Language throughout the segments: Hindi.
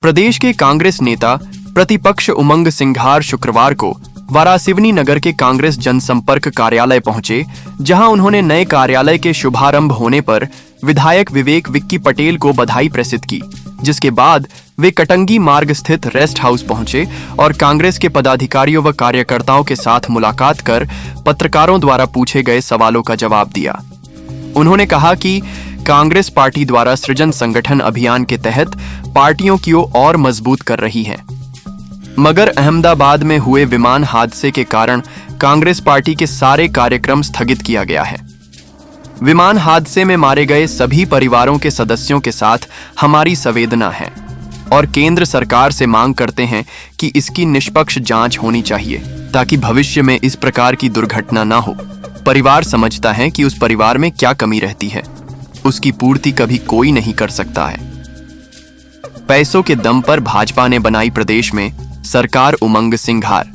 प्रदेश के कांग्रेस नेता प्रतिपक्ष उमंग सिंघार शुक्रवार को वारासिवनी नगर के कांग्रेस जनसंपर्क कार्यालय पहुंचे, जहां उन्होंने नए कार्यालय के शुभारंभ होने पर विधायक विवेक विक्की पटेल को बधाई प्रेषित की, जिसके बाद वे कटंगी मार्ग स्थित रेस्ट हाउस पहुंचे और कांग्रेस के पदाधिकारियों व कार्यकर्ताओं के साथ मुलाकात कर पत्रकारों द्वारा पूछे गए सवालों का जवाब दिया। उन्होंने कहा कि कांग्रेस पार्टी द्वारा सृजन संगठन अभियान के तहत पार्टियों की और मजबूत कर रही है, मगर अहमदाबाद में हुए विमान हादसे के कारण कांग्रेस पार्टी के सारे कार्यक्रम स्थगित किया गया है। विमान हादसे में मारे गए सभी परिवारों के सदस्यों के साथ हमारी संवेदना है और केंद्र सरकार से मांग करते हैं कि इसकी निष्पक्ष जांच होनी चाहिए ताकि भविष्य में इस प्रकार की दुर्घटना ना हो। परिवार समझता है कि उस परिवार में क्या कमी रहती है, उसकी पूर्ति कभी कोई नहीं कर सकता है। पैसों के दम पर भाजपा ने बनाई प्रदेश में सरकार, उमंग सिंघार।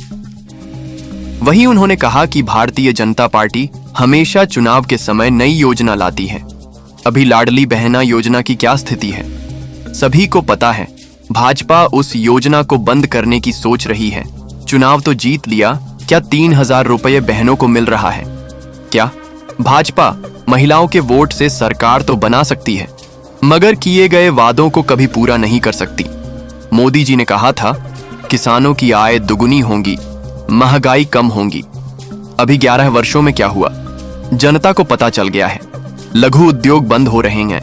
वहीं उन्होंने कहा कि भारतीय जनता पार्टी हमेशा चुनाव के समय नई योजना लाती है। अभी लाडली बहना योजना की क्या स्थिति है, सभी को पता है। भाजपा उस योजना को बंद करने की सोच रही है। चुनाव तो जीत लिया, क्या 3,000 रुपये बहनों को मिल रहा है? क्या भाजपा महिलाओं के वोट से सरकार तो बना सकती है, मगर किए गए वादों को कभी पूरा नहीं कर सकती। मोदी जी ने कहा था किसानों की आय दुगुनी होगी, महंगाई कम होगी। अभी 11 वर्षों में क्या हुआ, जनता को पता चल गया है। लघु उद्योग बंद हो रहे हैं,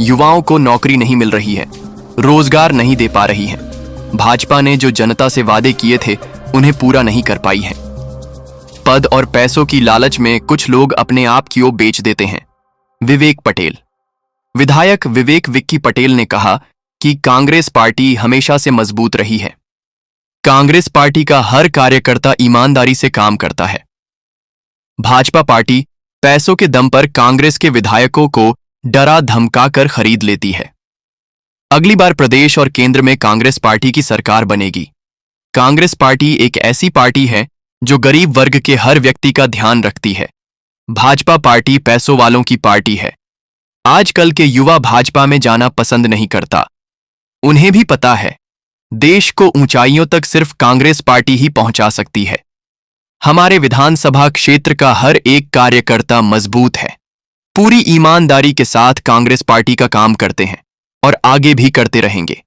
युवाओं को नौकरी नहीं मिल रही है, रोजगार नहीं दे पा रही है। भाजपा ने जो जनता से वादे किए थे उन्हें पूरा नहीं कर पाई है। पद और पैसों की लालच में कुछ लोग अपने आप की ओर बेच देते हैं। विवेक पटेल। विधायक विवेक विक्की पटेल ने कहा कि कांग्रेस पार्टी हमेशा से मजबूत रही है। कांग्रेस पार्टी का हर कार्यकर्ता ईमानदारी से काम करता है। भाजपा पार्टी पैसों के दम पर कांग्रेस के विधायकों को डरा धमका कर खरीद लेती है। अगली बार प्रदेश और केंद्र में कांग्रेस पार्टी की सरकार बनेगी। कांग्रेस पार्टी एक ऐसी पार्टी है जो गरीब वर्ग के हर व्यक्ति का ध्यान रखती है। भाजपा पार्टी पैसों वालों की पार्टी है। आजकल के युवा भाजपा में जाना पसंद नहीं करता। उन्हें भी पता है देश को ऊंचाइयों तक सिर्फ कांग्रेस पार्टी ही पहुंचा सकती है। हमारे विधानसभा क्षेत्र का हर एक कार्यकर्ता मजबूत है, पूरी ईमानदारी के साथ कांग्रेस पार्टी का काम करते हैं और आगे भी करते रहेंगे।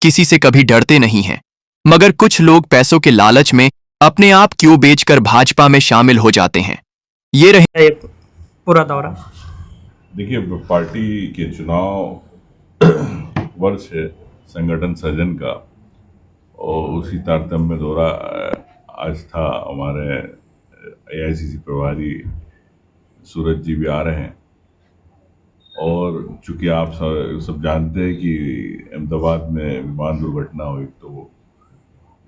किसी से कभी डरते नहीं हैं, मगर कुछ लोग पैसों के लालच में अपने आप क्यों बेचकर भाजपा में शामिल हो जाते हैं। ये रहे पूरा दौरा। देखिए, पार्टी के चुनाव वर्ष है संगठन सृजन का, और उसी तारतम्य में दौरा आज था। हमारे AICC प्रभारी सूरज जी भी आ रहे हैं, और चूंकि आप सब जानते हैं कि अहमदाबाद में विमान दुर्घटना हुई, तो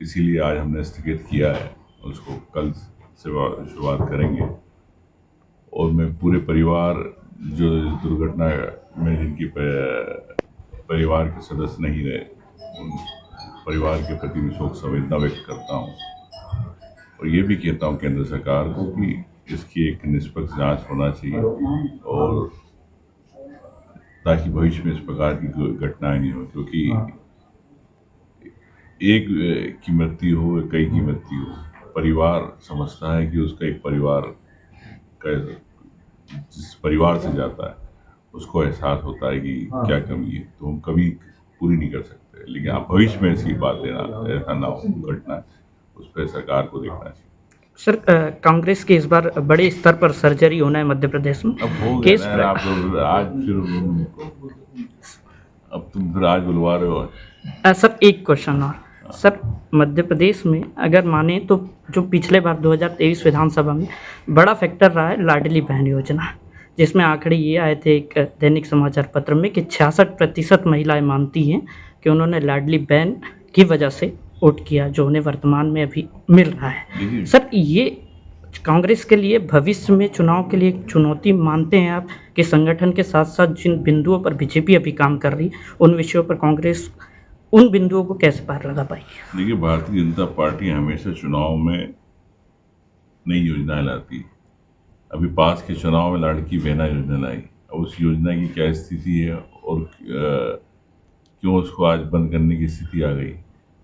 इसीलिए आज हमने स्थगित किया है। उसको कल से शुरुआत करेंगे। और मैं पूरे परिवार, जो दुर्घटना में जिनकी परिवार के सदस्य नहीं रहे, उन परिवार के प्रति भी शोक संवेदना व्यक्त करता हूँ। और ये भी कहता हूँ केंद्र सरकार को कि इसकी एक निष्पक्ष जांच होना चाहिए, और ताकि भविष्य में इस प्रकार की घटनाएं नहीं हो। क्योंकि एक की मृत्यु हो, कई की मृत्यु हो, परिवार समझता है कि उसका एक परिवार का, जिस परिवार से जाता है उसको एहसास होता है कि क्या कमी है, तो हम कभी पूरी नहीं कर सकते। लेकिन आप भविष्य में ऐसी बातें ऐसा ना हो, घटना, उस पर सरकार को देखना चाहिए। सर, कांग्रेस के इस बार बड़े स्तर पर सर्जरी होना है मध्य प्रदेश में। अब हो गया ना, आप लोग आज फिर आज बुलवा रहे हो। सर, एक क्वेश्चन और। सर, मध्य प्रदेश में अगर माने तो जो पिछले बार 2023 विधानसभा में बड़ा फैक्टर रहा है लाडली बहन योजना, जिसमें आंकड़े ये आए थे एक दैनिक समाचार पत्र में कि 66% महिलाएं मानती हैं कि उन्होंने लाडली बहन की वजह से वोट किया, जो उन्हें वर्तमान में अभी मिल रहा है। सर, ये कांग्रेस के लिए भविष्य में चुनाव के लिए एक चुनौती मानते हैं आप कि संगठन के साथ साथ जिन बिंदुओं पर बीजेपी अभी काम कर रही, उन विषयों पर कांग्रेस उन बिंदुओं को कैसे पार लगा पाएगी? देखिए, भारतीय जनता पार्टी हमेशा चुनाव में नई योजनाएं लाती है। अभी पास के चुनाव में लाड़की बहना योजना लाई। अब उस योजना की क्या स्थिति है और क्यों उसको आज बंद करने की स्थिति आ गई।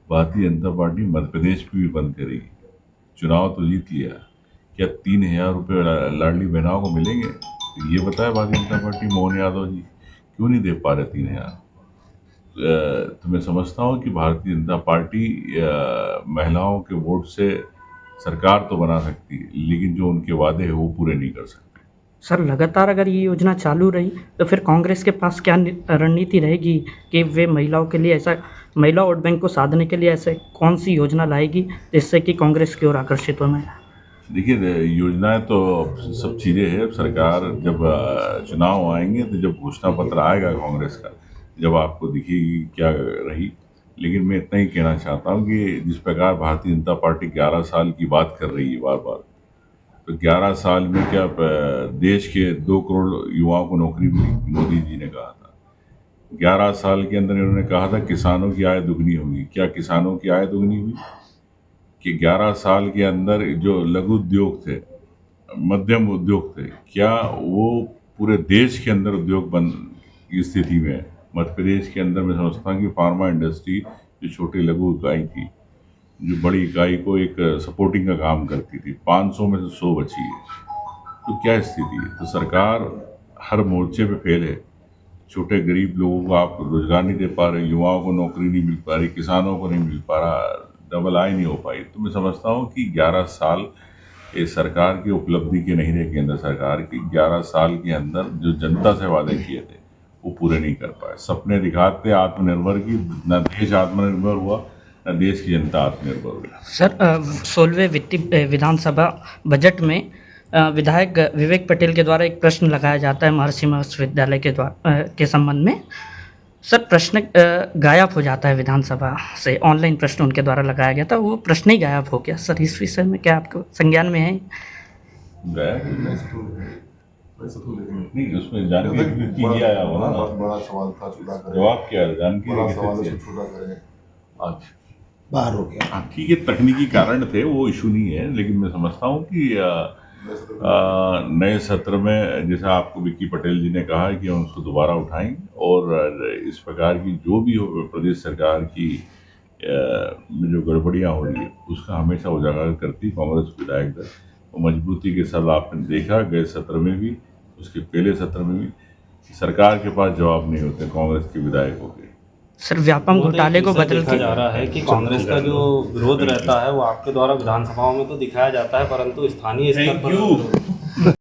भारतीय जनता पार्टी मध्य प्रदेश में भी बंद करेगी। चुनाव तो जीत लिया, क्या 3,000 रुपये लाडली बहनाओं को मिलेंगे? तो ये बताया भारतीय जनता पार्टी, मोहन यादव जी क्यों नहीं दे पा रहे 3,000? तो मैं समझता हूँ कि भारतीय जनता पार्टी महिलाओं के वोट से सरकार तो बना सकती है, लेकिन जो उनके वादे हैं वो पूरे नहीं कर सकती। सर लगातार अगर ये योजना चालू रही तो फिर कांग्रेस के पास क्या रणनीति रहेगी कि वे महिलाओं के लिए ऐसा, महिला वोट बैंक को साधने के लिए ऐसे कौन सी योजना लाएगी जिससे कि कांग्रेस की ओर आकर्षित हो महिला? देखिए, योजनाएं तो सब चीज़ें हैं। सरकार जब चुनाव आएंगे तो जब घोषणा पत्र आएगा कांग्रेस का, जब आपको दिखेगी क्या रही। लेकिन मैं इतना ही कहना चाहता हूँ कि जिस प्रकार भारतीय जनता पार्टी 11 साल की बात कर रही है बार बार, तो 11 साल में क्या देश के 2 करोड़ युवाओं को नौकरी मिली? मोदी जी ने कहा था। 11 साल के अंदर इन्होंने कहा था किसानों की आय दुगनी होगी। क्या किसानों की आय दुगनी हुई? कि 11 साल के अंदर जो लघु उद्योग थे, मध्यम उद्योग थे, क्या वो पूरे देश के अंदर उद्योग बन की स्थिति में है? मध्य प्रदेश के अंदर मैं समझता हूँ कि फार्मा इंडस्ट्री जो छोटी लघु इकाई थी, जो बड़ी इकाई को एक सपोर्टिंग का काम करती थी, 500 में से 100 बची है। तो क्या स्थिति है? तो सरकार हर मोर्चे पे फेल है। छोटे गरीब लोगों को आप रोजगार नहीं दे पा रहे, युवाओं को नौकरी नहीं मिल पा रही, किसानों को नहीं मिल पा रहा, डबल आय नहीं हो पाई। तो मैं समझता हूँ कि 11 साल ये सरकार की उपलब्धि के नहीं रहे। केंद्र सरकार की 11 साल के अंदर जो जनता से वादे किए थे वो पूरे नहीं कर पाए। सपने दिखाते आत्मनिर्भर की, न देश आत्मनिर्भर हुआ न देश की जनता आत्मनिर्भर हुई। सर 16वें वित्तीय विधानसभा बजट में विधायक विवेक पटेल के द्वारा एक प्रश्न लगाया जाता है महर्षि विश्वविद्यालय के द्वारा के संबंध में। सर प्रश्न गायब हो जाता है विधानसभा से, ऑनलाइन प्रश्न उनके द्वारा लगाया गया था, वो प्रश्न ही गायब हो गया। सर इस विषय में क्या आपको संज्ञान में है? गया नहीं, उसमें जानकारी कीजिए आया होगा ना। बड़ा सवाल था, छोटा करें। जवाब क्या है? बड़ा जानकारी सवाल कैसे है, थी? छोटा करें। अच्छा, बाहर हो गया। हाँ ठीक है, तकनीकी कारण थे, वो इशू नहीं है। लेकिन मैं समझता हूँ कि नए सत्र में जैसा आपको विक्की पटेल जी ने कहा है कि हम उसको दोबारा उठाएंगे, और इस प्रकार की जो भी हो प्रदेश सरकार की में जो गड़बड़ियाँ हो रही है उसका हमेशा उजागर करती कांग्रेस विधायक दल। और मजबूती के साथ आपने देखा गए सत्र में भी, उसके पहले सत्र में भी, सरकार के पास जवाब नहीं होते कांग्रेस के विधायकों के। सर व्यापम घोटाले को बदल देखा के जा रहा है कि कांग्रेस का जो विरोध रहता है वो आपके द्वारा विधानसभाओं में तो दिखाया जाता है, परंतु स्थानीय स्तर पर